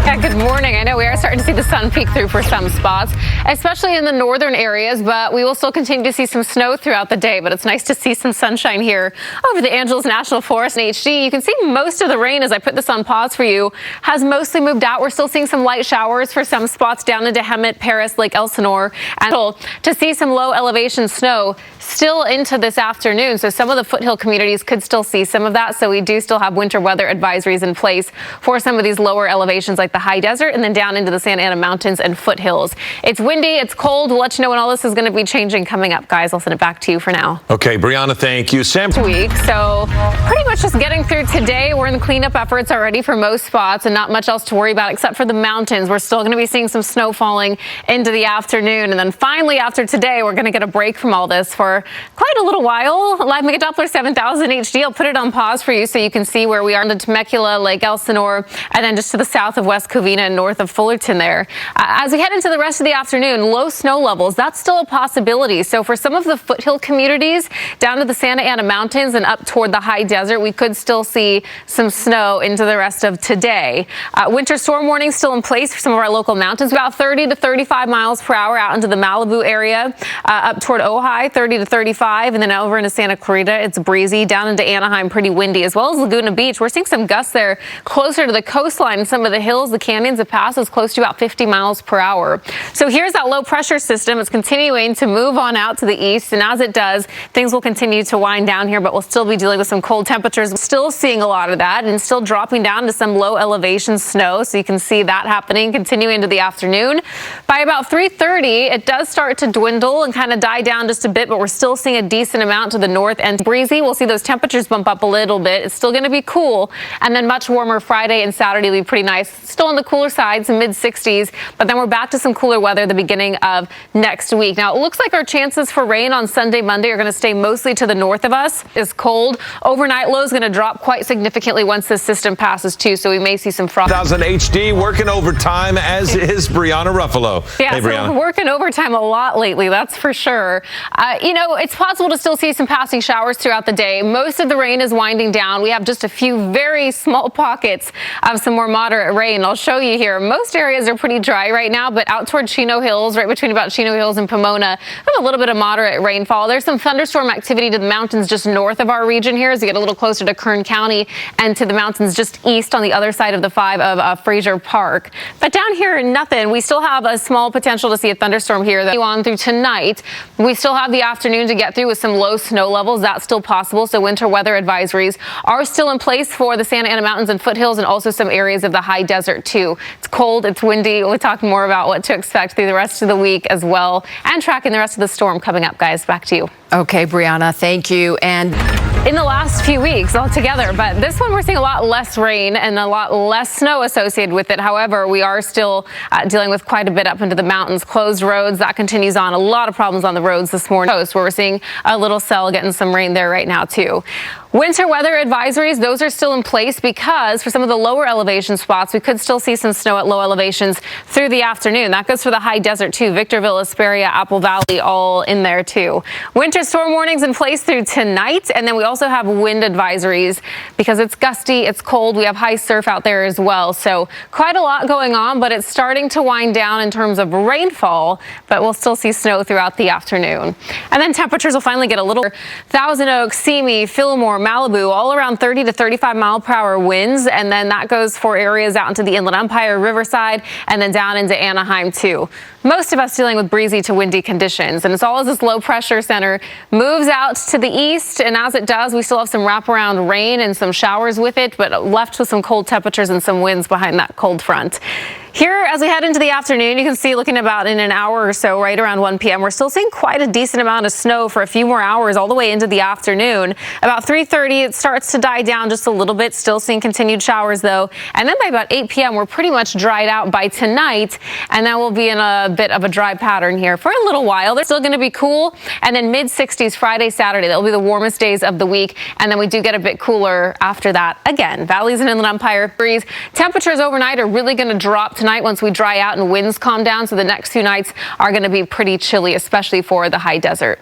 Yeah, good morning. I know we are starting to see the sun peek through for some spots, especially in the northern areas, but we will still continue to see some snow throughout the day. But it's nice to see some sunshine here over the Angeles National Forest in HD. You can see most of the rain, as I put this on pause for you, has mostly moved out. We're still seeing some light showers for some spots down into Hemet, Paris, Lake Elsinore, and to see some low elevation snow still into this afternoon. So some of the foothill communities could still see some of that. So we do still have winter weather advisories in place for some of these lower elevations like the high desert and then down into the Santa Ana Mountains and foothills. It's windy, it's cold. We'll let you know when all this is going to be changing coming up, guys. I'll send it back to you for now. Okay, Brianna, thank you. Sam. Week, so pretty much just getting through today. We're in the cleanup efforts already for most spots and not much else to worry about except for the mountains. We're still going to be seeing some snow falling into the afternoon. And then finally after today, we're going to get a break from all this for quite a little while. Live Mega Doppler 7000 HD. I'll put it on pause for you so you can see where we are in the Temecula, Lake Elsinore, and then just to the south of West Covina and north of Fullerton there. As we head into the rest of the afternoon, low snow levels, that's still a possibility. So for some of the foothill communities down to the Santa Ana Mountains and up toward the high desert, we could still see some snow into the rest of today. Winter storm warning still in place for some of our local mountains, about 30 to 35 miles per hour out into the Malibu area, up toward Ojai, 30 to 35, and then over into Santa Clarita, it's breezy. Down into Anaheim, pretty windy, as well as Laguna Beach. We're seeing some gusts there closer to the coastline. Some of the hills, the canyons, the passes close to about 50 miles per hour. So here's that low pressure system. It's continuing to move on out to the east, and as it does, things will continue to wind down here, but we'll still be dealing with some cold temperatures. Still seeing a lot of that and still dropping down to some low elevation snow. So you can see that happening continuing into the afternoon. By about 3:30, it does start to dwindle and kind of die down just a bit, but we're still seeing a decent amount to the north and breezy. We'll see those temperatures bump up a little bit. It's still going to be cool, and then much warmer Friday and Saturday will be pretty nice. Still on the cooler side, some mid-60s, but then we're back to some cooler weather the beginning of next week. Now, it looks like our chances for rain on Sunday, Monday are going to stay mostly to the north of us. It's cold. Overnight low is going to drop quite significantly once this system passes too, so we may see some frost. 1000 HD working overtime, as is Brianna Ruffalo. Yeah, hey, Brianna. So we're working overtime a lot lately, that's for sure. You know, it's possible to still see some passing showers throughout the day. Most of the rain is winding down. We have just a few very small pockets of some more moderate rain. I'll show you here. Most areas are pretty dry right now, but out toward Chino Hills, right between about Chino Hills and Pomona, we have a little bit of moderate rainfall. There's some thunderstorm activity to the mountains just north of our region here as you get a little closer to Kern County and to the mountains just east on the other side of the 5 of Fraser Park. But down here, nothing. We still have a small potential to see a thunderstorm here that on through tonight. We still have the afternoon to get through with some low snow levels. That's still possible. So winter weather advisories are still in place for the Santa Ana Mountains and foothills and also some areas of the high desert too. It's cold, it's windy. We'll talk more about what to expect through the rest of the week as well, and tracking the rest of the storm coming up, guys. Back to you. Okay, Brianna, thank you. And in the last few weeks altogether, but this one we're seeing a lot less rain and a lot less snow associated with it. However, we are still dealing with quite a bit up into the mountains, closed roads. That continues on. A lot of problems on the roads this morning, where we're seeing a little cell getting some rain there right now too. Winter weather advisories, those are still in place because for some of the lower elevation spots, we could still see some snow at low elevations through the afternoon. That goes for the high desert too. Victorville, Hesperia, Apple Valley, all in there too. Winter storm warnings in place through tonight. And then we also have wind advisories because it's gusty, it's cold. We have high surf out there as well. So quite a lot going on, but it's starting to wind down in terms of rainfall, but we'll still see snow throughout the afternoon. And then temperatures will finally get a little. Thousand Oaks, Simi, Fillmore, Malibu, all around 30 to 35 mile per hour winds. And then that goes for areas out into the Inland Empire, Riverside, and then down into Anaheim too. Most of us dealing with breezy to windy conditions. And it's all as this low pressure center moves out to the east. And as it does, we still have some wraparound rain and some showers with it, but left with some cold temperatures and some winds behind that cold front. Here, as we head into the afternoon, you can see looking about in an hour or so, right around 1 p.m., we're still seeing quite a decent amount of snow for a few more hours all the way into the afternoon. About 3:30, it starts to die down just a little bit, still seeing continued showers though. And then by about 8 p.m., we're pretty much dried out by tonight, and then we'll be in a bit of a dry pattern here for a little while. They're still going to be cool, and then mid-60s Friday, Saturday. That'll be the warmest days of the week, and then we do get a bit cooler after that. Again, valleys and Inland Empire breeze. Temperatures overnight are really going to drop tonight once we dry out and winds calm down, so the next few nights are going to be pretty chilly, especially for the high desert.